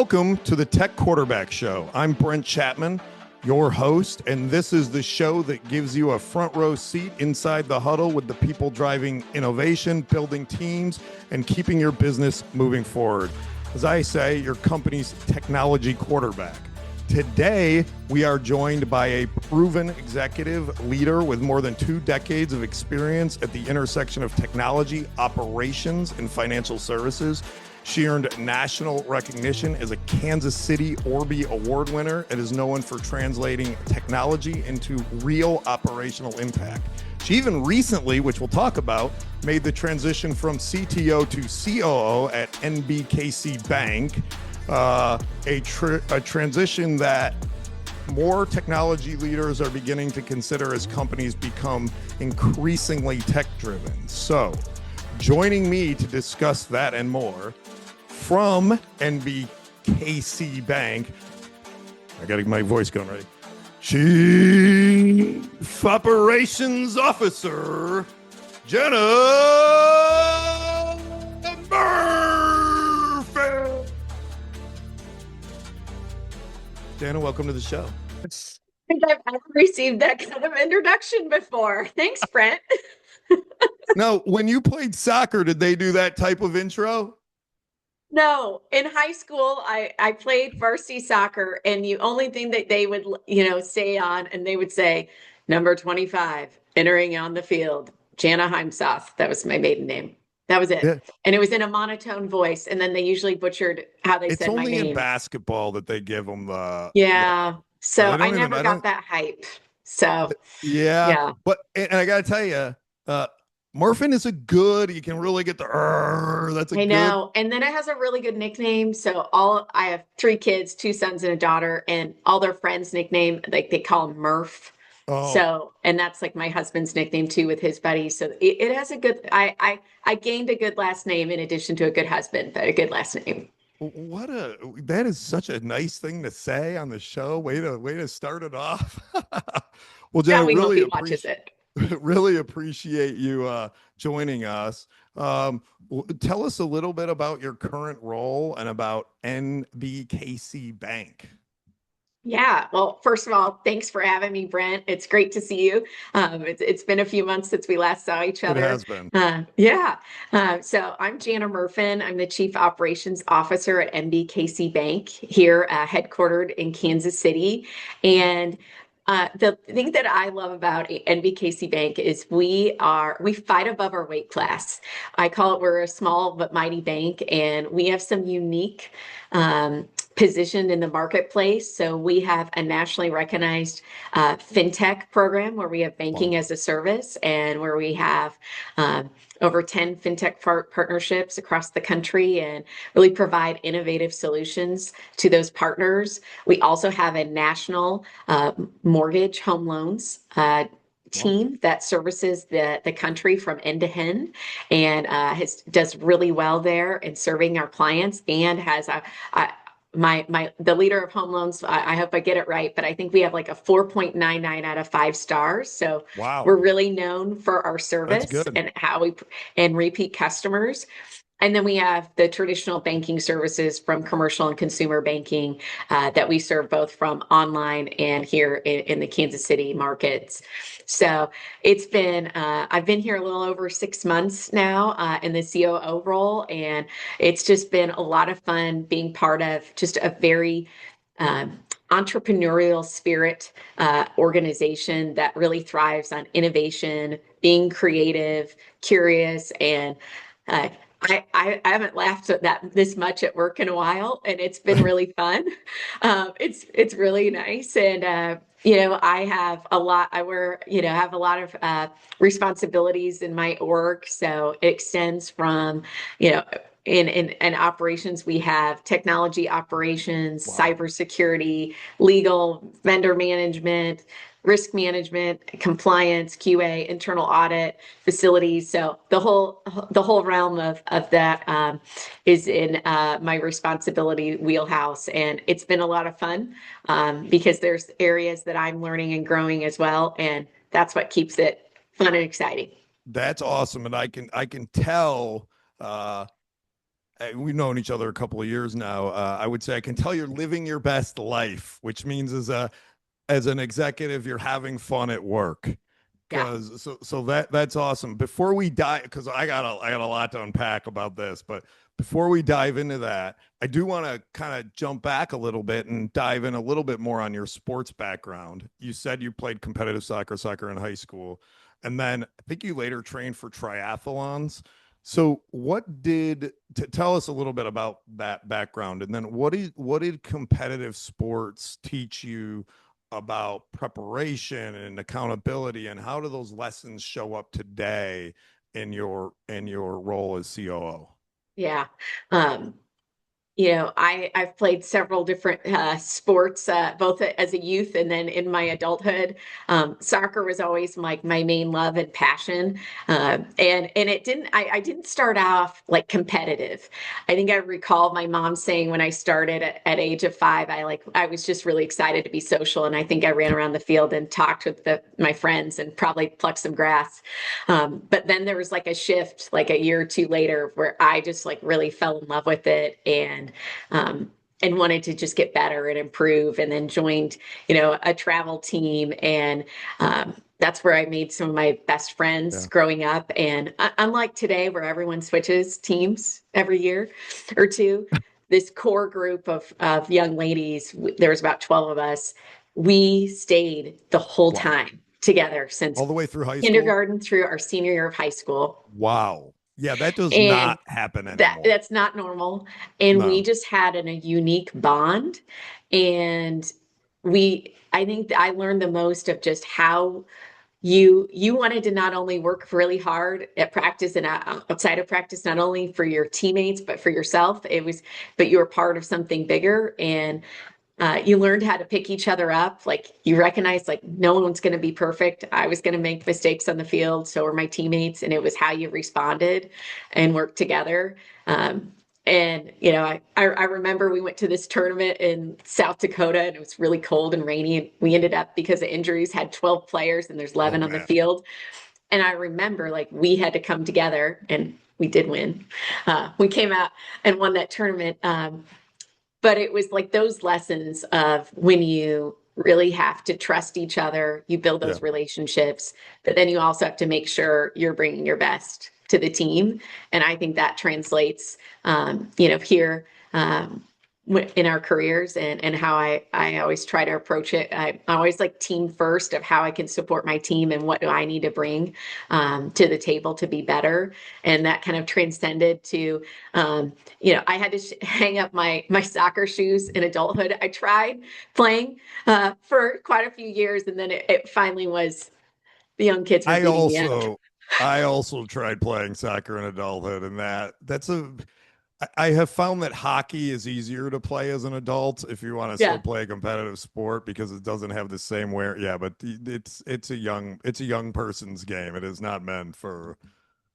Welcome to the Tech Quarterback Show. I'm Brent Chapman, your host, and this is the show that gives you a front row seat inside the huddle with the people driving innovation, building teams, and keeping your business moving forward. As I say, your company's technology quarterback. Today, we are joined by a proven executive leader with more than 2 decades of experience at the intersection of technology, operations, and financial services. She earned national recognition as a Kansas City Orby Award winner and is known for translating technology into real operational impact. She even recently, which we'll talk about, made the transition from CTO to COO at NBKC Bank, a transition that more technology leaders are beginning to consider as companies become increasingly tech-driven. So, joining me to discuss that and more from NBKC Bank, I got to get my voice going ready, Chief Operations Officer, Jana Merfen. Jana, welcome to the show. I think I've ever received that kind of introduction before. Thanks, Brent. No, when you played soccer, did they do that type of intro? No, in high school, I played varsity soccer, and the only thing that they would, say on, and they would say, number 25, entering on the field, Jana Heimsoth. That was my maiden name. That was it. Yeah. And it was in a monotone voice, and then they usually butchered how they said my name. It's only in basketball that they give them the... Yeah. So I never got that hype. So, yeah. But, and I got to tell you, Merfen is you can really get the that's a I know. And then it has a really good nickname. So I have 3 kids, 2 sons and a daughter, and all their friends' nickname, like they call him Murph. Oh. So, and that's like my husband's nickname too with his buddies. So it has a good, I gained a good last name in addition to a good husband, but a good last name. That is such a nice thing to say on the show. Way to start it off. Well, Jen, we really watches it. Really appreciate you joining us. Tell us a little bit about your current role and about NBKC Bank. Yeah, well, first of all, thanks for having me, Brent. It's great to see you. It's been a few months since we last saw each other. It has been. So I'm Jana Merfen. I'm the Chief Operations Officer at NBKC Bank here, headquartered in Kansas City. And the thing that I love about NBKC Bank is we fight above our weight class. I call it we're a small but mighty bank, and we have some unique positioned in the marketplace. So we have a nationally recognized fintech program where we have banking as a service, and where we have over 10 fintech partnerships across the country and really provide innovative solutions to those partners. We also have a national mortgage home loans team that services the country from end to end, and does really well there in serving our clients, and has the leader of home loans, I hope I get it right, but I think we have like a 4.99 out of 5 stars. So wow. We're really known for our service and and repeat customers. And then we have the traditional banking services from commercial and consumer banking that we serve both from online and here in the Kansas City markets. So it's been, I've been here a little over 6 months now in the COO role, and it's just been a lot of fun being part of just a very entrepreneurial spirit organization that really thrives on innovation, being creative, curious, and I haven't laughed at this much at work in a while, and it's been really fun. It's really nice, and I have a lot. Have a lot of responsibilities in my org, so it extends from in operations, we have technology operations, cybersecurity, legal, vendor management, risk management, compliance, QA, internal audit, facilities. So the whole realm of that is in my responsibility wheelhouse, and it's been a lot of fun because there's areas that I'm learning and growing as well, and that's what keeps it fun and exciting. That's awesome, and I can tell. we've known each other a couple of years now. I would say I can tell you're living your best life, which means as an executive, you're having fun at work. Yeah. Because that's awesome. Before we dive, because I got a lot to unpack about this, but before we dive into that, I do want to kind of jump back a little bit and dive in a little bit more on your sports background. You said you played competitive soccer in high school, and then I think you later trained for triathlons. So tell us a little bit about that background, and then what did competitive sports teach you about preparation and accountability, and how do those lessons show up today in your role as COO? Yeah. Um, I've played several different sports, both as a youth and then in my adulthood. Soccer was always like my main love and passion, and I didn't start off like competitive. I think I recall my mom saying when I started at age of 5, I was just really excited to be social, and I think I ran around the field and talked with my friends and probably plucked some grass. But then there was like a shift, like a year or two later, where I just like really fell in love with it um, and wanted to just get better and improve, and then joined, a travel team. And that's where I made some of my best friends Yeah. growing up. And unlike today, where everyone switches teams every year or two, this core group of young ladies, there was about 12 of us. We stayed the whole Wow. time together since All the way through high school? kindergarten through our senior year of high school. Wow. Yeah, that does And not happen anymore. that's not normal. And we No. just had a unique bond. And I think that I learned the most of just how you wanted to not only work really hard at practice and outside of practice, not only for your teammates, but for yourself. But you were part of something bigger. And you learned how to pick each other up. Like you recognized, like no one's going to be perfect. I was going to make mistakes on the field, so were my teammates, and it was how you responded and worked together. And I remember we went to this tournament in South Dakota, and it was really cold and rainy. And we ended up, because of injuries, had 12 players, and there's Oh 11 on the man. field. And I remember like we had to come together, and we did win. We came out and won that tournament. But it was like those lessons of when you really have to trust each other, you build Yeah. those relationships, but then you also have to make sure you're bringing your best to the team. And I think that translates, here in our careers, and how I always try to approach it. I always like team first, of how I can support my team and what do I need to bring to the table to be better. And that kind of transcended to, I had to hang up my soccer shoes in adulthood. I tried playing for quite a few years, and then it finally was the young kids were I beating me out. also I also tried playing soccer in adulthood, and that's a I have found that hockey is easier to play as an adult if you want to still Yeah. play a competitive sport, because it doesn't have the same wear. Yeah, but it's a young person's game. It is not meant for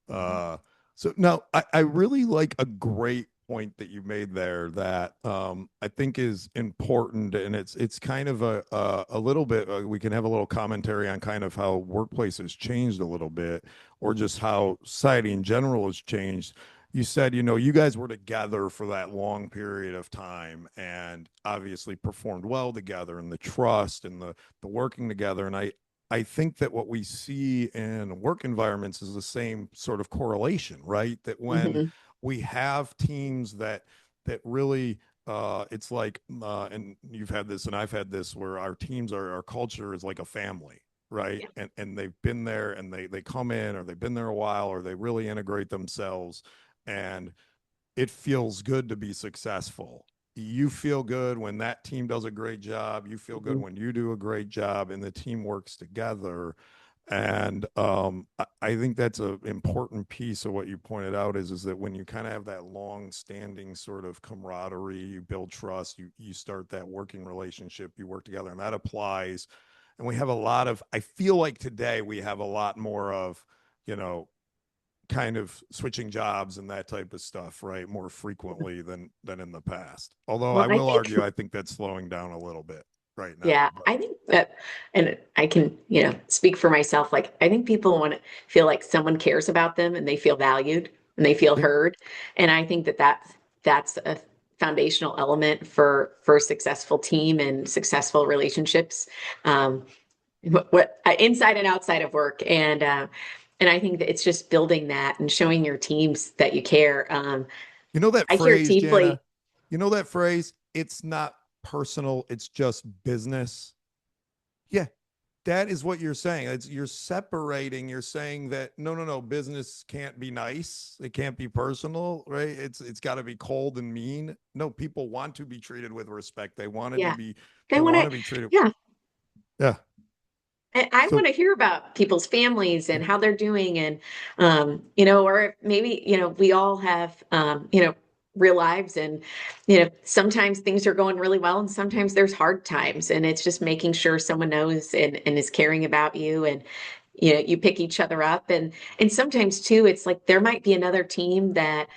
uh so now I really like a great point that you made there that I think is important, and it's kind of a little bit we can have a little commentary on kind of how workplace has changed a little bit, or just how society in general has changed. You said, you guys were together for that long period of time, and obviously performed well together, and the trust and the working together. And I think that what we see in work environments is the same sort of correlation, right? That when Hmm. we have teams that really it's like and you've had this and I've had this, where our culture is like a family, right? Yeah. And they've been there, and they come in, or they've been there a while, or they really integrate themselves, and it feels good to be successful. You feel good when that team does a great job. You feel good Hmm. when you do a great job, and the team works together. And I think that's an important piece of what you pointed out, is that when you kind of have that long-standing sort of camaraderie, you build trust, you start that working relationship, you work together, and that applies. And we have a lot of, I feel like today we have a lot more of, you know, kind of switching jobs and that type of stuff, right? More frequently than in the past. Although Well, I I will think, argue, I think that's slowing down a little bit right now. yeah, But I think that, and I can, speak for myself. Like, I think people want to feel like someone cares about them, and they feel valued, and they feel yeah, heard. And I think that that's a foundational element for a successful team and successful relationships, inside and outside of work. And I think that it's just building that and showing your teams that you care. You know that I hear phrase, team play. Jana? You know that phrase? It's not personal, it's just business. Yeah, that is what you're saying. You're separating. You're saying that no, business can't be nice. It can't be personal, right? It's got to be cold and mean. No, people want to be treated with respect. They want it to Yeah. be. They They want want to, to be treated. yeah. Yeah. I So want to hear about people's families yeah, and how they're doing. And, or maybe, we all have, real lives, and, sometimes things are going really well and sometimes there's hard times, and it's just making sure someone knows and is caring about you, and, you pick each other up. And sometimes too, it's like there might be another team that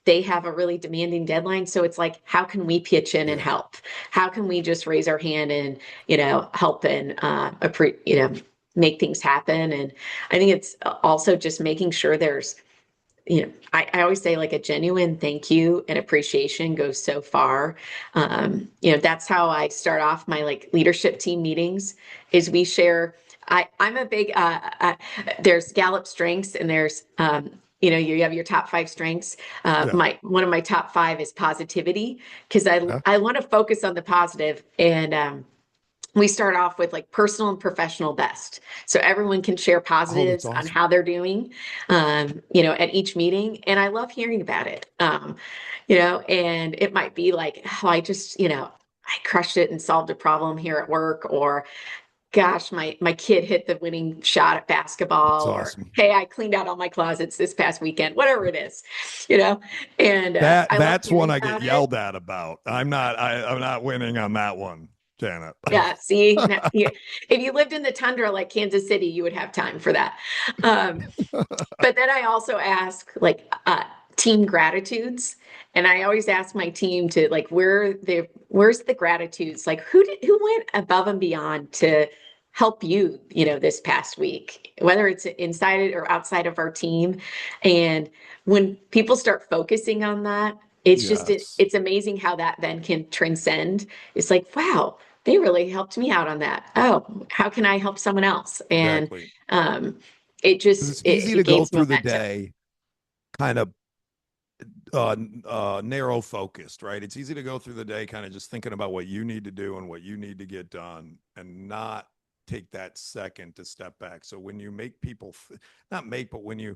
they have a really demanding deadline. So it's like, how can we pitch in and yeah, help? How can we just raise our hand and, help and, make things happen? And I think it's also just making sure there's, I always say like a genuine thank you and appreciation goes so far. That's how I start off my like leadership team meetings is we share. I'm a big, there's Gallup strengths, and there's, you have your top five strengths. yeah, One of my top five is positivity, because yeah. I want to focus on the positive. And, we start off with like personal and professional best. So everyone can share Oh, that's positives on awesome. how they're doing, at each meeting. And I love hearing about it. And it might be like, oh, I crushed it and solved a problem here at work, or gosh, my kid hit the winning shot at That's basketball, or awesome. hey, I cleaned out all my closets this past weekend, whatever it is, you know, and That I love that's one hearing I get about it. yelled at about. I'm not winning on that one, Janet. Yeah, see, if you lived in the tundra like Kansas City, you would have time for that. Um, but then I also ask like team gratitudes, and I always ask my team to like, where's the gratitudes? Like who went above and beyond to help you, this past week, whether it's inside or outside of our team. And when people start focusing on that, Yes, it's amazing how that then can transcend. It's like, wow, they really helped me out on that. Oh, how can I help someone else? And exactly. it Because just it's easy to it go gains through the momentum. day kind of narrow focused, right? It's easy to go through the day kind of just thinking about what you need to do and what you need to get done, and not take that second to step back. So when you make people not make, but when you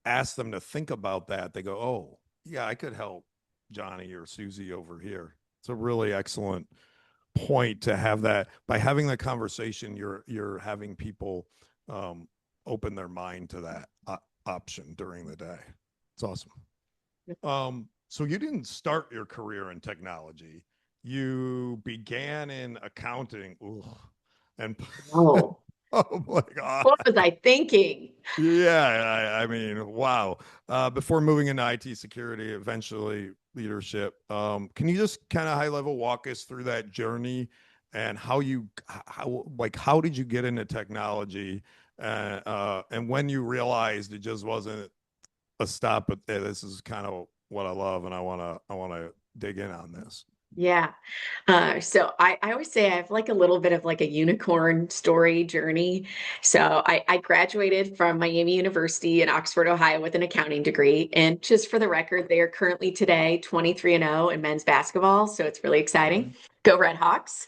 ask them to think about that, they go, "Oh, yeah, I could help Johnny or Susie over here." It's a really excellent point to have that. By having the conversation, you're having people um, open their mind to that option during the day. It's awesome. So you didn't start your career in technology. You began in accounting. Ooh, and Oh, oh my God. what was I thinking? Yeah, I mean, wow. Before moving into IT security, eventually leadership. Can you just kind of high level walk us through that journey and how did you get into technology, and when you realized it just wasn't a stop, but this is kind of what I love, and I want to dig in on this. Yeah. So I always say I have like a little bit of like a unicorn story journey. So I graduated from Miami University in Oxford, Ohio with an accounting degree. And just for the record, they are currently today 23-0 in men's basketball. So it's really exciting. Mhm. Go Red Hawks.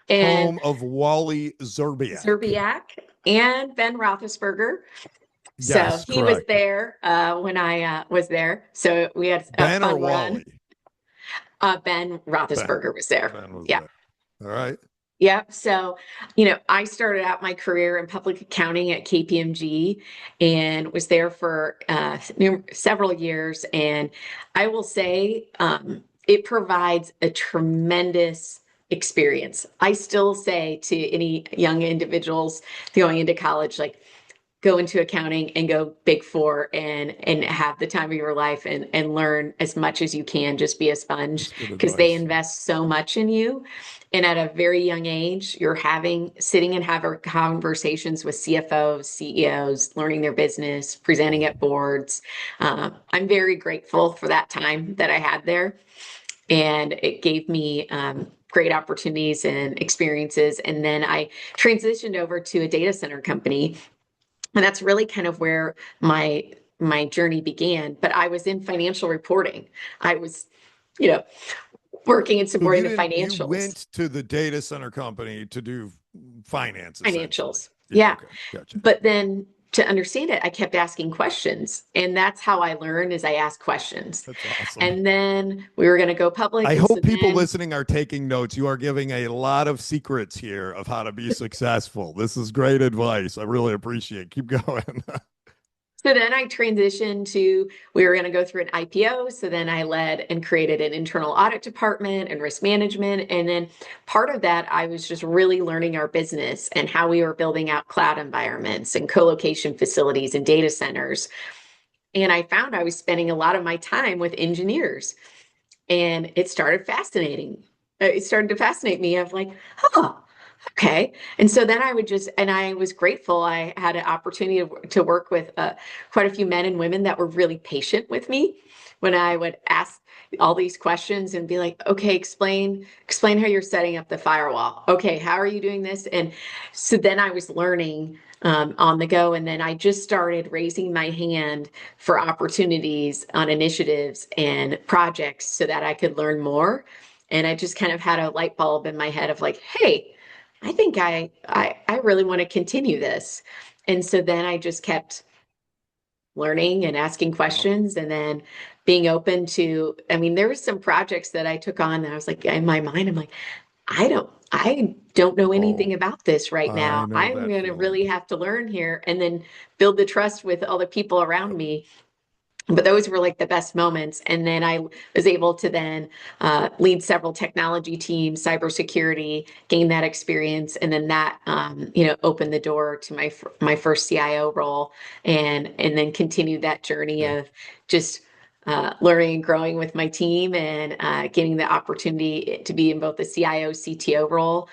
And Home of Wally Zerbiak. Zerbiak and Ben Roethlisberger. So Yes, he was correct. there when I was there. So we had a Ben or fun run. Wally? Ben Ben. Roethlisberger was there. Ben was Yeah. there. All right. Yep. So, I started out my career in public accounting at KPMG and was there for several years. And I will say it provides a tremendous experience. I still say to any young individuals going into college, like, go into accounting and go Big Four and have the time of your life and learn as much as you can. Just be a sponge That's good because they advice. invest so much in you. And at a very young age, you're sitting and having conversations with CFOs, CEOs, learning their business, presenting at boards. I'm very grateful for that time that I had there. And it gave me great opportunities and experiences. And then I transitioned over to a data center company, and that's really kind of where my journey began. But I was in financial reporting. I was, you know, working and So supporting the you financials. went to the data center company to do finance essentially. Financials. Yeah, Yeah. okay. Gotcha. But then to understand it, I kept asking questions. And that's how I learned is I asked questions. That's awesome. And then we were going to go public. I And so hope people then listening are taking notes. You are giving a lot of secrets here of how to be successful. This is great advice. I really appreciate it. Keep going. So then I transitioned to, we were going to go through an IPO. So then I led and created an internal audit department and risk management. And then part of that, I was just really learning our business and how we were building out cloud environments and co-location facilities and data centers. And I found I was spending a lot of my time with engineers, and it started fascinating. It started to fascinate me of like, oh, okay. And so then I would just, and I was grateful I had an opportunity to work with quite a few men and women that were really patient with me when I would ask all these questions and be like, okay, explain how you're setting up the firewall. Okay, how are you doing this? And so then I was learning on the go. And then I just started raising my hand for opportunities on initiatives and projects so that I could learn more. And I just kind of had a light bulb in my head of like, hey, I think I really want to continue this. And so then I just kept learning and asking Wow. questions and then being open to, I mean, there were some projects that I took on that I was like, in my mind, I'm like, I don't know Oh, anything about this right I now. know I'm that going to really feeling. have to learn here and then build the trust with all the people around me. But those were like the best moments. And then I was able to then lead several technology teams, cybersecurity, gain that experience, and then that opened the door to my first CIO role, and then continued that journey Yeah. of just learning and growing with my team and getting the opportunity to be in both the CIO CTO role.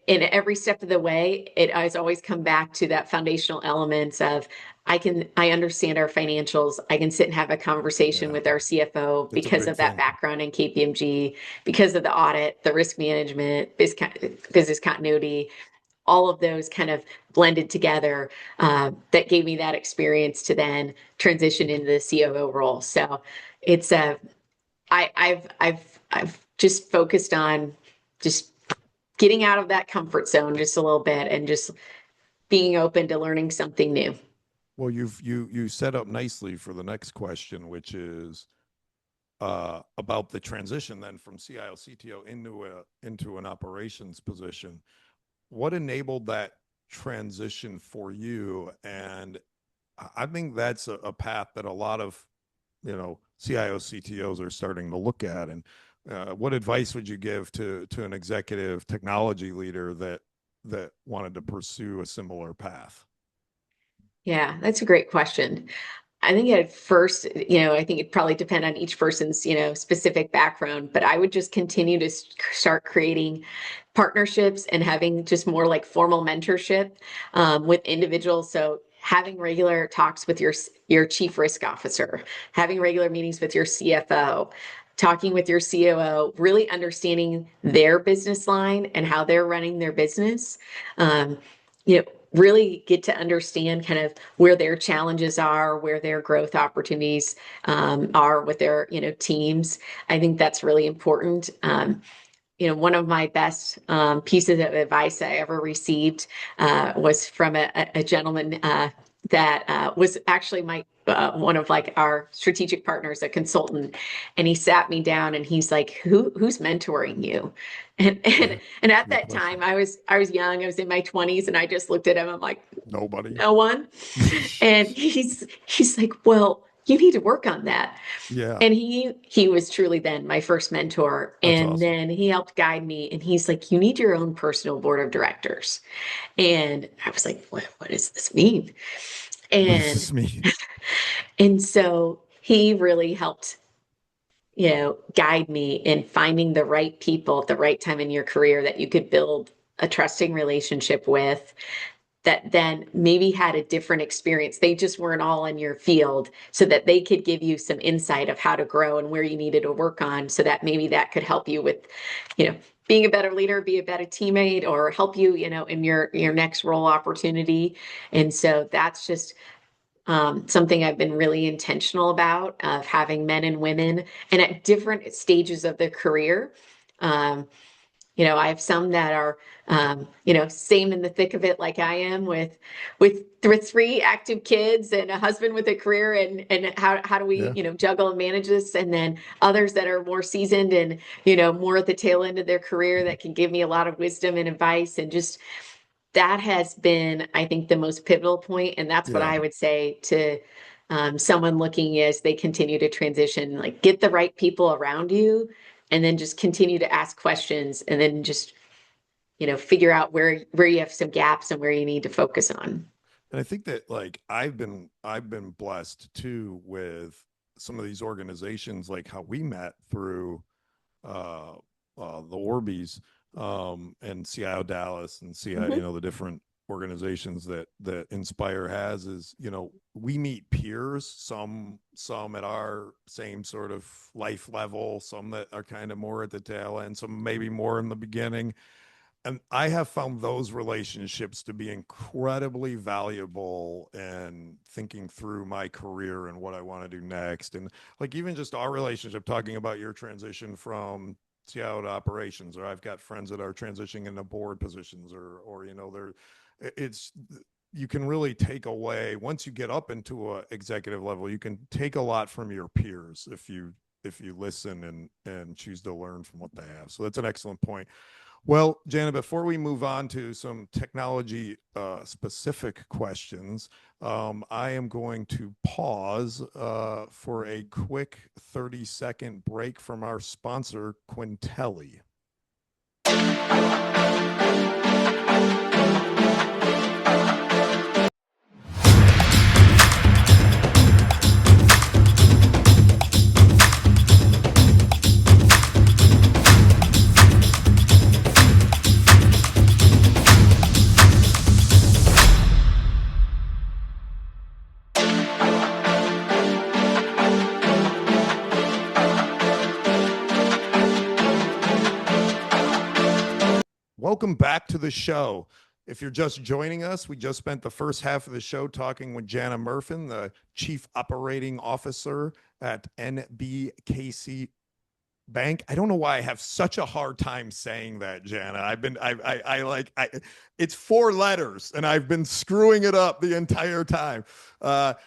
In every step of the way, it has always come back to that foundational elements of I understand our financials. I can sit and have a conversation Yeah. with our CFO It's a because big of that thing. background in KPMG, because of the audit, the risk management, business continuity, all of those kind of blended together that gave me that experience to then transition into the COO role. So it's I've just focused on just getting out of that comfort zone just a little bit and just being open to learning something new. Well, you set up nicely for the next question, which is about the transition then from CIO CTO into an operations position. What enabled that transition for you? And I think that's a path that a lot of CIO CTOs are starting to look at. And what advice would you give to an executive technology leader that wanted to pursue a similar path? Yeah, that's a great question. I think at first, I think it probably depend on each person's, specific background, but I would just continue to start creating partnerships and having just more like formal mentorship with individuals. So having regular talks with your chief risk officer, having regular meetings with your CFO, talking with your COO, really understanding their business line and how they're running their business. Um, you know, really get to understand kind of where their challenges are, where their growth opportunities are with their, teams. I think that's really important. One of my best pieces of advice I ever received was from a gentleman that was actually my one of like our strategic partners, a consultant, and he sat me down and he's like, "Who's mentoring you?" And at Good that question. time, I was young, I was in my 20s, and I just looked at him. I'm like, Nobody. no one. And he's like, well, you need to work on that. Yeah. And he was truly then my first mentor. That's And awesome. then he helped guide me. And he's like, you need your own personal board of directors. And I was like, what does this mean? What does And this mean? and so he really helped, guide me in finding the right people at the right time in your career that you could build a trusting relationship with, that then maybe had a different experience. They just weren't all in your field, so that they could give you some insight of how to grow and where you needed to work on, so that maybe that could help you with, being a better leader, be a better teammate, or help you, in your next role opportunity. And so that's just something I've been really intentional about, of having men and women and at different stages of their career. Um, I have some that are, same in the thick of it, like I am, with three active kids and a husband with a career, and how do we, Yeah. juggle and manage this? And then others that are more seasoned and, more at the tail end of their career, that can give me a lot of wisdom and advice. And just that has been, I think, the most pivotal point. And that's what Yeah. I would say to someone looking as they continue to transition, like, get the right people around you, and then just continue to ask questions, and then just, figure out where you have some gaps and where you need to focus on. And I think that like I've been blessed too with some of these organizations, like how we met through uh, the Orbeez, and CIO Dallas and CI, Mhm. the different organizations that Inspire has. Is, we meet peers, some at our same sort of life level, some that are kind of more at the tail end, some maybe more in the beginning. And I have found those relationships to be incredibly valuable in thinking through my career and what I want to do next. And like even just our relationship, talking about your transition from CIO to operations, or I've got friends that are transitioning into board positions, or they're, it's, you can really take away, once you get up into a executive level, you can take a lot from your peers if you listen and choose to learn from what they have. So that's an excellent point. Well, Jana, before we move on to some technology specific questions, I am going to pause for a quick 30-second break from our sponsor, Qentelli. Welcome back to the show. If you're just joining us, we just spent the first half of the show talking with Jana Merfen, the Chief Operating Officer at NBKC Bank. I don't know why I have such a hard time saying that, Jana. It's four letters and I've been screwing it up the entire time.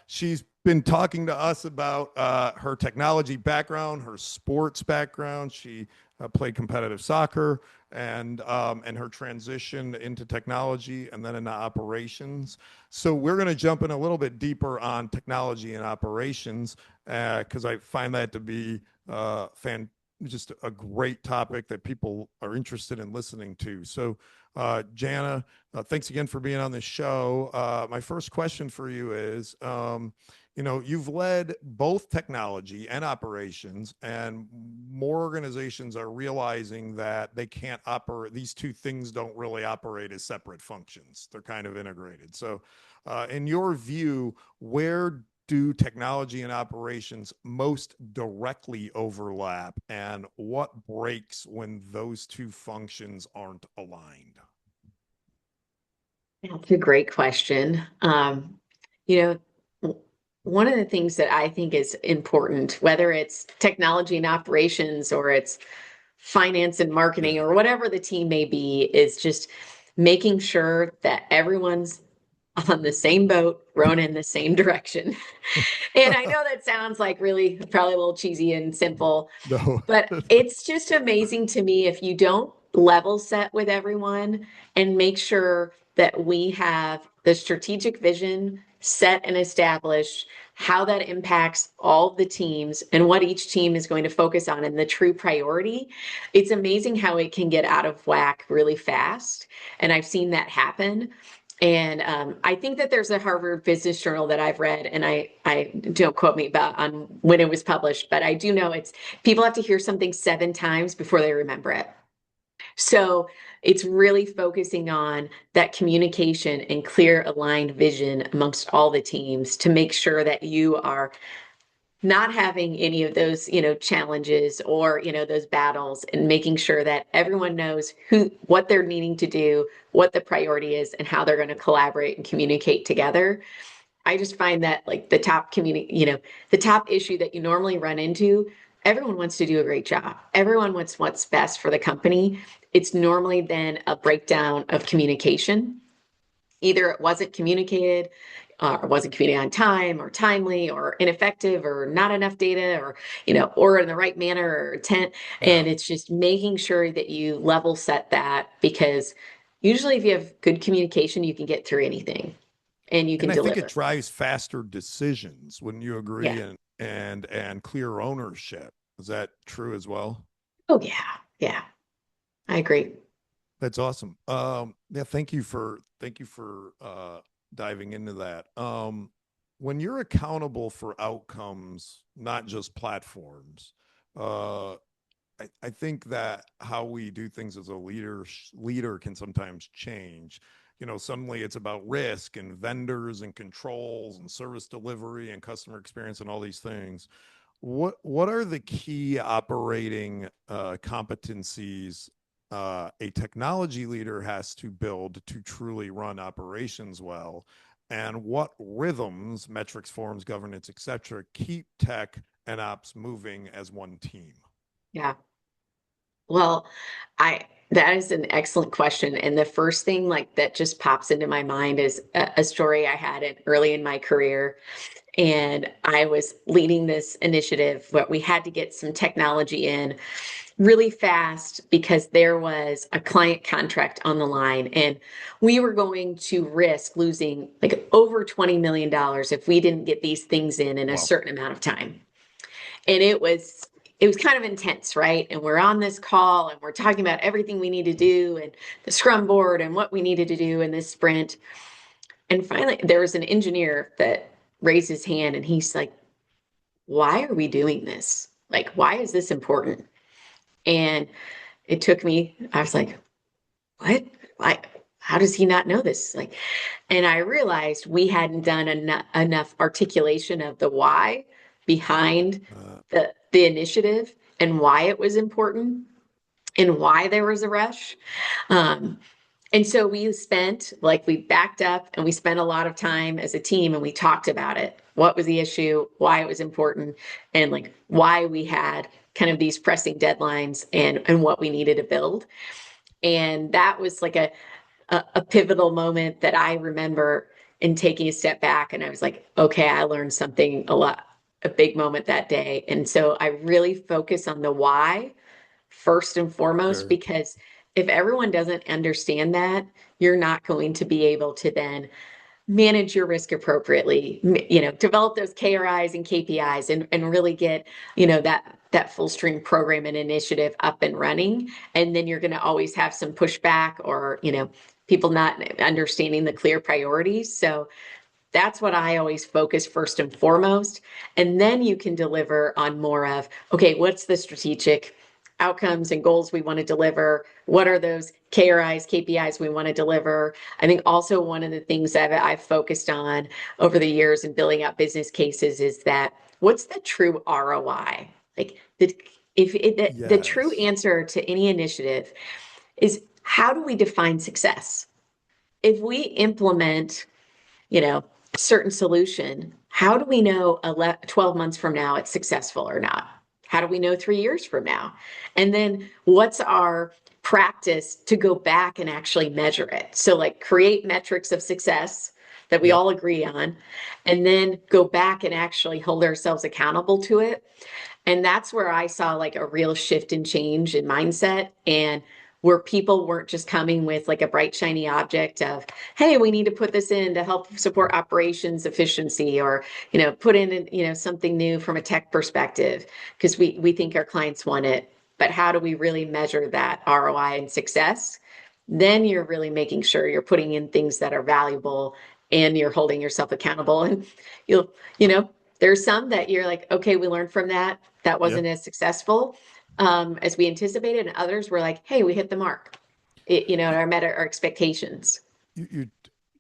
She's been talking to us about her technology background, her sports background. She played competitive soccer, and her transition into technology and then into operations. So we're going to jump in a little bit deeper on technology and operations, because I find that to be just a great topic that people are interested in listening to. So, Jana, thanks again for being on the show. My first question for you is, you've led both technology and operations, and more organizations are realizing that they can't operate, these two things don't really operate as separate functions. They're kind of integrated. So, in your view, where do technology and operations most directly overlap, and what breaks when those two functions aren't aligned? That's a great question. You know, one of the things that I think is important, whether it's technology and operations or it's finance and marketing Yeah. or whatever the team may be, is just making sure that everyone's on the same boat, rowing in the same direction. And I know that sounds like really probably a little cheesy and simple, No. but it's just amazing to me if you don't level set with everyone and make sure that we have the strategic vision set and established, how that impacts all of the teams and what each team is going to focus on and the true priority. It's amazing how it can get out of whack really fast. And I've seen that happen. And I think that there's a Harvard Business Journal that I've read, and I don't quote me about on when it was published, but I do know it's people have to hear something 7 times before they remember it. So it's really focusing on that communication and clear aligned vision amongst all the teams to make sure that you are not having any of those, challenges or, those battles, and making sure that everyone knows what they're needing to do, what the priority is, and how they're going to collaborate and communicate together. I just find that like the top issue that you normally run into, everyone wants to do a great job. Everyone wants what's best for the company. It's normally then a breakdown of communication. Either it wasn't communicated, or wasn't communicated on time or timely or ineffective or not enough data or, or in the right manner or intent. Yeah. And it's just making sure that you level set that, because usually if you have good communication, you can get through anything and you can And I think deliver. it drives faster decisions. Wouldn't you agree? Yeah. And clear ownership. Is that true as well? Oh yeah. Yeah. I agree. That's awesome. Yeah, thank you for diving into that. When you're accountable for outcomes, not just platforms, uh, I think that how we do things as a leader can sometimes change. Suddenly it's about risk and vendors and controls and service delivery and customer experience and all these things. What are the key operating competencies a technology leader has to build to truly run operations well? And what rhythms, metrics, forms, governance, etc., keep tech and ops moving as one team? Yeah. Well, that is an excellent question. And the first thing like that just pops into my mind is a story I had early in my career. And I was leading this initiative, but we had to get some technology in really fast because there was a client contract on the line, and we were going to risk losing like over $20 million if we didn't get these things in a Wow. certain amount of time. And it was kind of intense, right? And we're on this call and we're talking about everything we need to do and the scrum board and what we needed to do in this sprint. And finally there was an engineer that raised his hand, and he's like, why are we doing this? Like, why is this important? And it took me, I was like, what? Like, how does he not know this? Like, and I realized we hadn't done enough articulation of the why behind the initiative and why it was important and why there was a rush. Um, and so we backed up and we spent a lot of time as a team and we talked about it. What was the issue, why it was important, and like why we had kind of these pressing deadlines and what we needed to build. And that was like a pivotal moment that I remember in taking a step back. And I was like, okay, I learned something a big moment that day. And so I really focus on the why first and foremost, Sure. because if everyone doesn't understand that, you're not going to be able to then manage your risk appropriately, develop those KRIs and KPIs and really get, that full stream program and initiative up and running. And then you're going to always have some pushback or, people not understanding the clear priorities. So that's what I always focus first and foremost. And then you can deliver on more of, okay, what's the strategic outcomes and goals we want to deliver? What are those KRIs, KPIs we want to deliver? I think also one of the things that I've focused on over the years in building out business cases is that what's the true ROI? Like the true Yes. answer to any initiative is, how do we define success? If we implement, a certain solution, how do we know 12 months from now it's successful or not? How do we know 3 years from now? And then what's our practice to go back and actually measure it? So like create metrics of success that we Yep. all agree on, and then go back and actually hold ourselves accountable to it. And that's where I saw like a real shift and change in mindset. And where people weren't just coming with like a bright, shiny object of, hey, we need to put this in to help support operations efficiency, or, put in, something new from a tech perspective, because we think our clients want it. But how do we really measure that ROI and success? Then you're really making sure you're putting in things that are valuable and you're holding yourself accountable. And you'll, there's some that you're like, okay, we learned from that. That Yeah. wasn't as successful as we anticipated. And others were like, hey, we hit the mark. Our met our expectations. You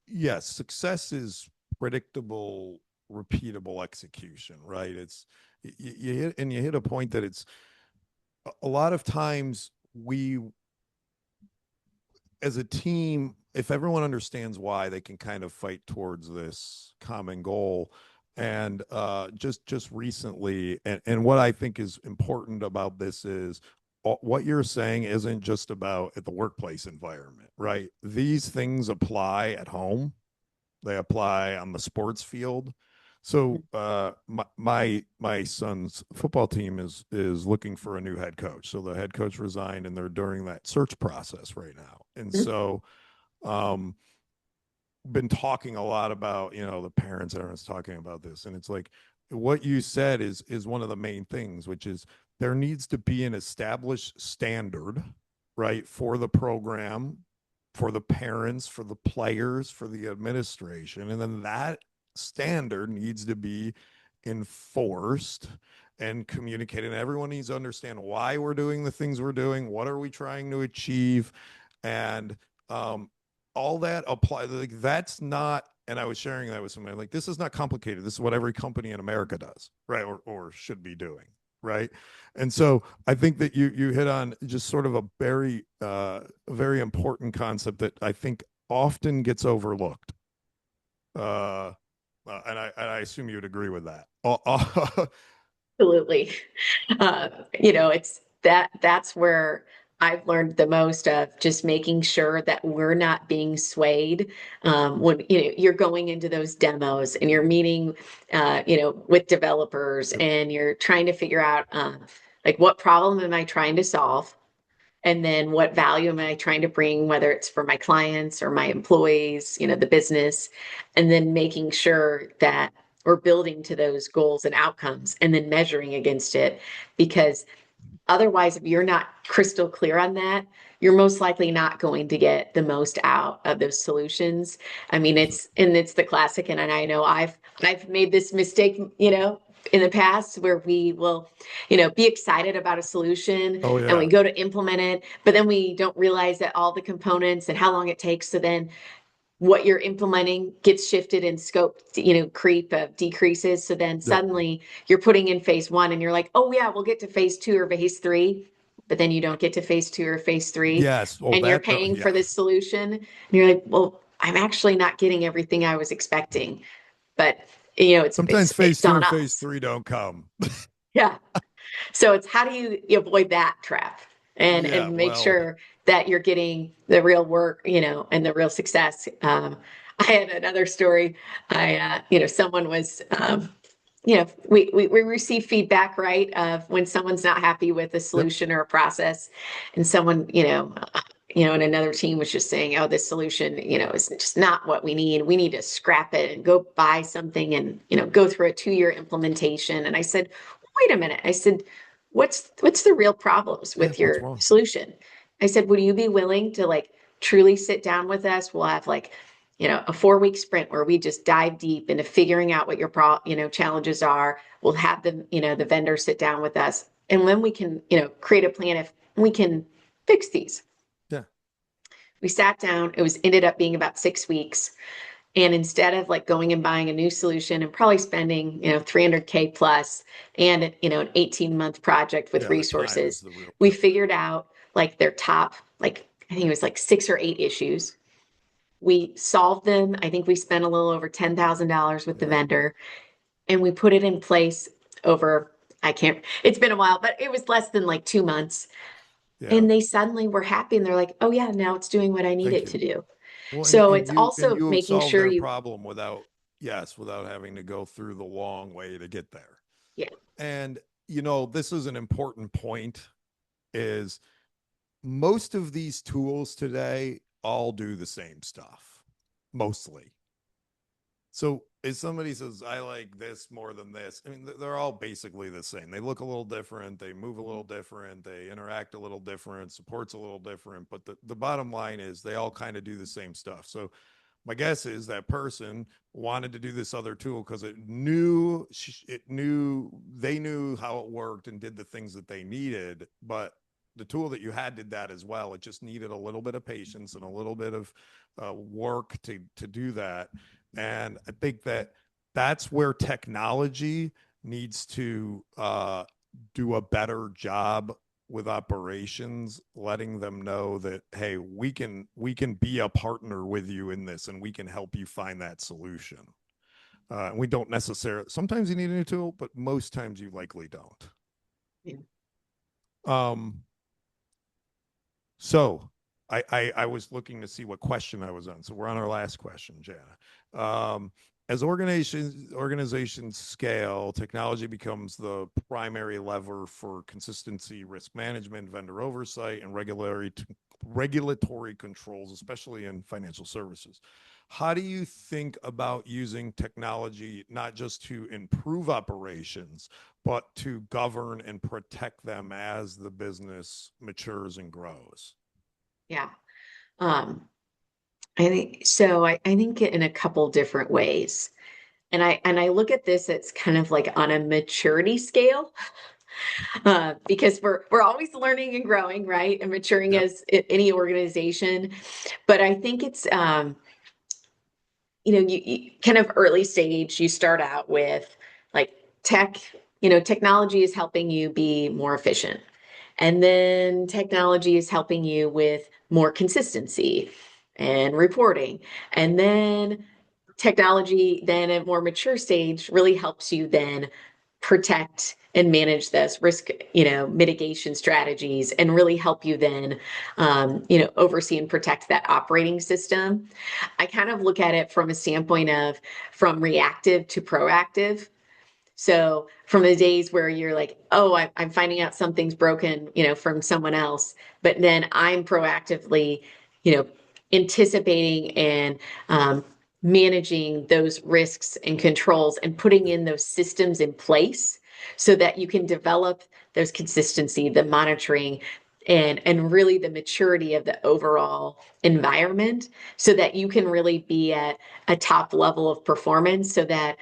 yes, success is predictable, repeatable execution, right? It's you hit a point that it's a lot of times we as a team, if everyone understands why, they can kind of fight towards this common goal. And just recently, and what I think is important about this is what you're saying isn't just about at the workplace environment, right? These things apply at home. They apply on the sports field. So my son's football team is looking for a new head coach. So the head coach resigned, and they're during that search process right now. And so um been talking a lot about, the parents and everyone's talking about this, and it's like what you said is one of the main things, which is there needs to be an established standard, right, for the program, for the parents, for the players, for the administration, and then that standard needs to be enforced and communicated, and everyone needs to understand why we're doing the things we're doing, what are we trying to achieve, and all that apply. Like that's not. And I was sharing that with somebody. Like this is not complicated. This is what every company in America does, right, or should be doing, right. And so I think that you hit on just sort of a very important concept that I think often gets overlooked. And I assume you'd agree with that. Absolutely. It's that's where I've learned the most of just making sure that we're not being swayed when you're going into those demos and you're meeting with developers and you're trying to figure out like what problem am I trying to solve? And then what value am I trying to bring, whether it's for my clients or my employees, the business, and then making sure that we're building to those goals and outcomes and then measuring against it. Because otherwise, if you're not crystal clear on that, you're most likely not going to get the most out of those solutions. I mean, it's the classic, and I know I've made this mistake, in the past where we will, be excited about a solution Oh and we yeah. go to implement it, but then we don't realize that all the components and how long it takes. So then what you're implementing gets shifted in scope, creep of decreases. So then Yep. suddenly you're putting in phase one and you're like, oh yeah, we'll get to phase two or phase three, but then you don't get to phase two or phase three Yes. Oh, and you're that. paying Yeah. for this solution. And you're like, well, I'm actually not getting everything I was expecting, but it's, Sometimes it's, phase it's two on and phase us. three don't come. Yeah. So it's how do you avoid that trap Yeah. and make Well. sure that you're getting the real work, and the real success. I had another story. Someone was, we receive feedback, right, of when someone's not happy with a Yep. solution or a process, and someone, and another team was just saying, oh, this solution, is just not what we need. We need to scrap it and go buy something and, go through a 2-year implementation. And I said, wait a minute. I said, what's the real problems Yeah. with What's your wrong? solution? I said, would you be willing to like truly sit down with us? We'll have like, a 4-week sprint where we just dive deep into figuring out what your challenges are. We'll have the vendor sit down with us. And when we can, create a plan if we can fix these. Yeah. We sat down, ended up being about 6 weeks. And instead of like going and buying a new solution and probably spending, 300K plus and, an 18-month project with Yeah. The time is resources, the real. we Yep. figured out like their top, like, I think it was like 6 or 8 issues. We solved them. I think we spent a little over $10,000 with the Yeah. vendor and we put it in place over, it's been a while, but it was less than like 2 months. Yeah. And they suddenly were happy and they're like, oh yeah, now it's doing what I need Thank it you. to do. Well, and So and it's you and also you making solve sure their you, problem without, yes, without having to go through the long way to get there. yeah. And this is an important point. Is most of these tools today all do the same stuff, mostly. So if somebody says, I like this more than this, I mean, they're all basically the same. They look a little different. They move a little different. They interact a little different. Support's a little different. But the bottom line is they all kind of do the same stuff. So my guess is that person wanted to do this other tool because they knew how it worked and did the things that they needed. But the tool that you had did that as well. It just needed a little bit of patience and a little bit of work to do that. And I think that that's where technology needs to do a better job with operations, letting them know that, hey, we can be a partner with you in this, and we can help you find that solution. We don't necessarily, sometimes you need a new tool, but most times you likely don't. Yeah. So I was looking to see what question I was on. So we're on our last question, Jana. As organizations scale, technology becomes the primary lever for consistency, risk management, vendor oversight, and regulatory controls, especially in financial services. How do you think about using technology not just to improve operations, but to govern and protect them as the business matures and grows? Yeah. Um, I think so. I think in a couple different ways. And I look at this, it's kind of like on a maturity scale, because we're always learning and growing, right? And maturing Yep. as any organization. But I think it's you kind of early stage, you start out with like technology is helping you be more efficient. And then technology is helping you with more consistency and reporting. And then technology, then at more mature stage, really helps you then protect and manage this risk, mitigation strategies, and really help you then, oversee and protect that operating system. I kind of look at it from a standpoint of from reactive to proactive. So from the days where you're like, oh, I'm finding out something's broken, from someone else, but then I'm proactively, you know, anticipating and managing those risks and controls and putting in those systems in place so that you can develop those consistency, the monitoring, and really the maturity of the overall environment so that you can really be at a top level of performance so that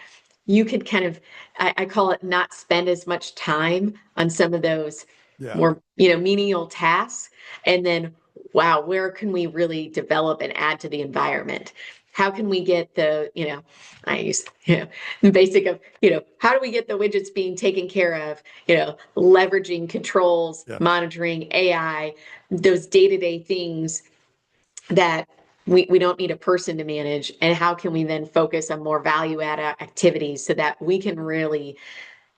you could kind of I call it not spend as much time on some of those Yeah. more menial tasks, and then wow, where can we really develop and add to the environment? How can we get I use the basic of how do we get the widgets being taken care of, leveraging controls, Yeah. monitoring, AI, those day-to-day things that we don't need a person to manage, and how can we then focus on more value add activities so that we can really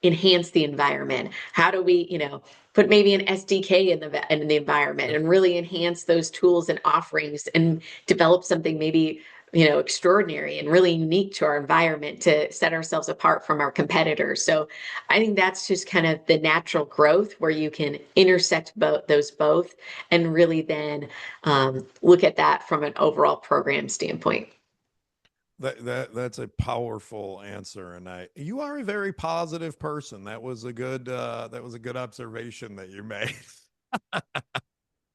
enhance the environment? How do we put maybe an SDK in the environment Yep. and really enhance those tools and offerings and develop something maybe extraordinary and really unique to our environment to set ourselves apart from our competitors? So I think that's just kind of the natural growth where you can intersect both and really then look at that from an overall program standpoint. That's a powerful answer, and you are a very positive person. That was a good observation that you made.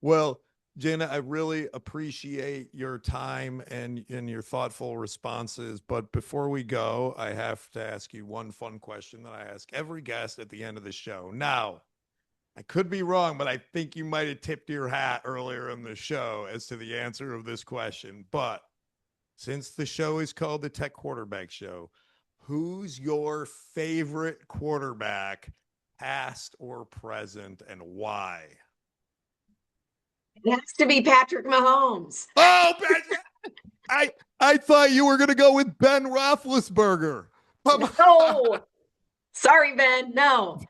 Well, Jana, I really appreciate your time and your thoughtful responses. But before we go, I have to ask you one fun question that I ask every guest at the end of the show. Now, I could be wrong, but I think you might have tipped your hat earlier in the show as to the answer of this question. But since the show is called the Tech Quarterback Show, who's your favorite quarterback, past or present, and why? It has to be Patrick Mahomes. Oh, I thought you were going to go with Ben Roethlisberger. No, sorry, Ben. No.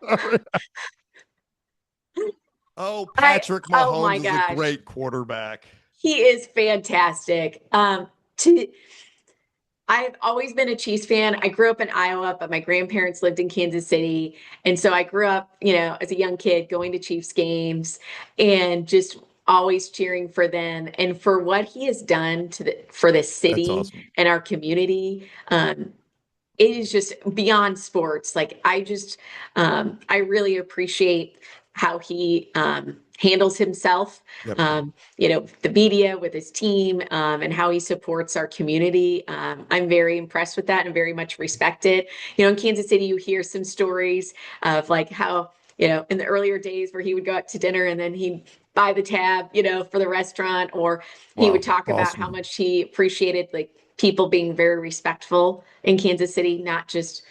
Oh, Patrick Oh my Mahomes is a gosh. great quarterback. He is fantastic. I've always been a Chiefs fan. I grew up in Iowa, but my grandparents lived in Kansas City. And so I grew up, as a young kid going to Chiefs games and just always cheering for them and for what he has done for the That's city awesome. and our community. It is just beyond sports. Like I really appreciate how he handles himself, Yep. the media with his team, and how he supports our community. I'm very impressed with that and very much respect it. In Kansas City, you hear some stories of like how, in the earlier days where he would go out to dinner and then he'd buy the tab, for the restaurant, or he would Wow. talk about how Awesome. much he appreciated like people being very respectful in Kansas City, not just,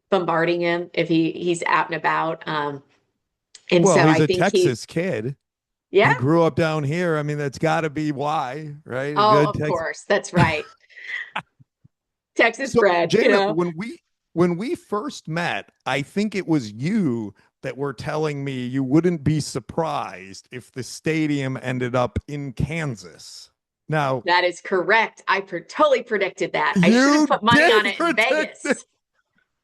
bombarding him if he's out and about. And Well, so he's I a think Texas kid. yeah. He grew up down here. I mean, that's got to be why, right? A Oh, good of Texas. course. That's right. Texas So, bred, Jana, when we first met, I think it was you that were telling me you wouldn't be surprised if the stadium ended up in Kansas. Now, That is correct. Totally predicted that. I should have you put money on did it in predict it. Vegas.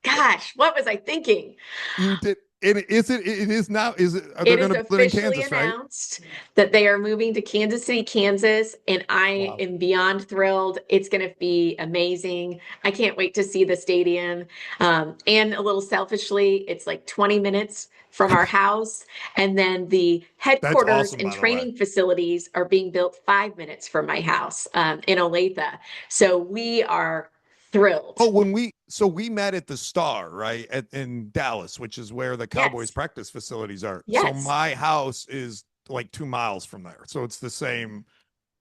Gosh, what was I thinking? You did. It is now. Is it? Are they It going is to build it in officially Kansas? Right? announced that they are moving to Kansas City, Kansas, and I Wow. am beyond thrilled. It's going to be amazing. I can't wait to see the stadium. And a little selfishly, it's like 20 minutes from our house. And then the That's headquarters awesome, and by the way. training facilities are being built 5 minutes from my house in Olathe. So we are thrilled. Oh, we met at the Star, right, in Dallas, which is where the Cowboys Yes. practice facilities are. So Yes. my house is like 2 miles from there. So it's the same.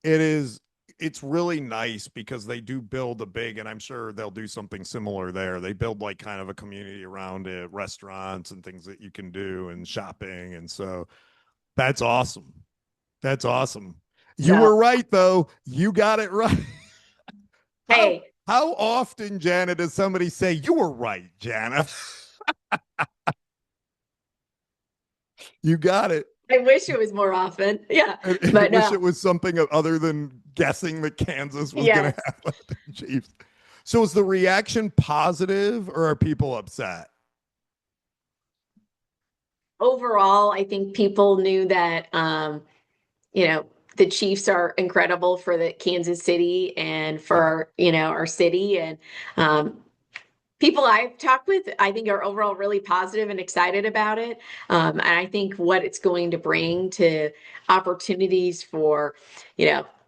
It is. It's really nice because they do build a big, and I'm sure they'll do something similar there. They build like kind of a community around it, restaurants and things that you can do and shopping. And so that's awesome. That's awesome. You So, were right, though. You got it right. How hey, how often, Jana, does somebody say you were right, Jana? You got it. I wish it was more often. Yeah. I But wish no. it was something other than guessing that Kansas was going to Yes. have the Chiefs. So is the reaction positive or are people upset? Overall, I think people knew that you know, the Chiefs are incredible for the Kansas City and for Yeah. our city. And um people I've talked with, I think are overall really positive and excited about it. And I think what it's going to bring to opportunities for,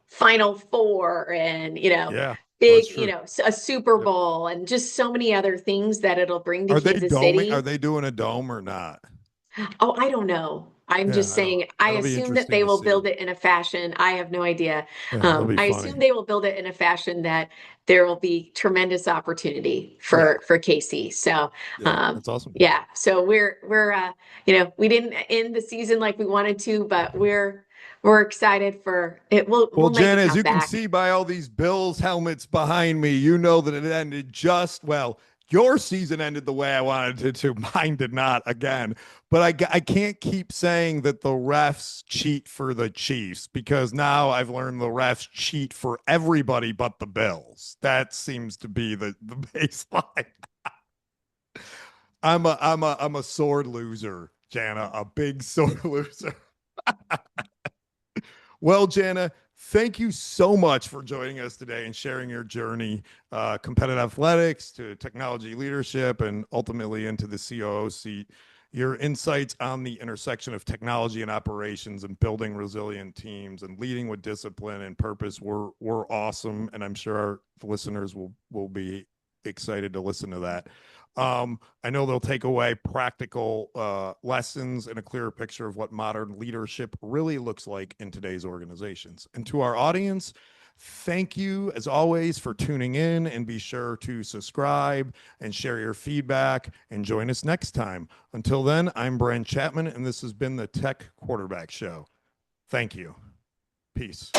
Final Four and, Yeah. That's big, true. a Super Yep. Bowl and just so many other things that it'll bring to Are they Kansas doming? Are City. they doing a dome or not? Oh, I don't know. I'm Yeah, just I don't. saying, I That'll be assume that interesting they to will build see. it in a fashion. I have no idea. Yeah, that'll be I funny. assume they will build it in a fashion that there will be tremendous opportunity Yeah. for KC. So, Yeah, that's awesome. yeah. So we didn't end the season like we wanted to, but we're excited for it. Well, We'll make a Jen, as you can comeback. see by all these Bills helmets behind me, you know that it ended well. Your season ended the way I wanted it to. Mine did not again. But I can't keep saying that the refs cheat for the Chiefs because now I've learned the refs cheat for everybody but the Bills. That seems to be the baseline. I'm a sword loser, Jana, a big sword loser. Well, Jana, thank you so much for joining us today and sharing your journey, competitive athletics to technology leadership, and ultimately into the COO seat. Your insights on the intersection of technology and operations and building resilient teams and leading with discipline and purpose were awesome, and I'm sure our listeners will be excited to listen to that. I know they'll take away practical lessons and a clearer picture of what modern leadership really looks like in today's organizations. And to our audience, thank you as always for tuning in, and be sure to subscribe and share your feedback and join us next time. Until then, I'm Brent Chapman, and this has been the Tech Quarterback Show. Thank you. Peace.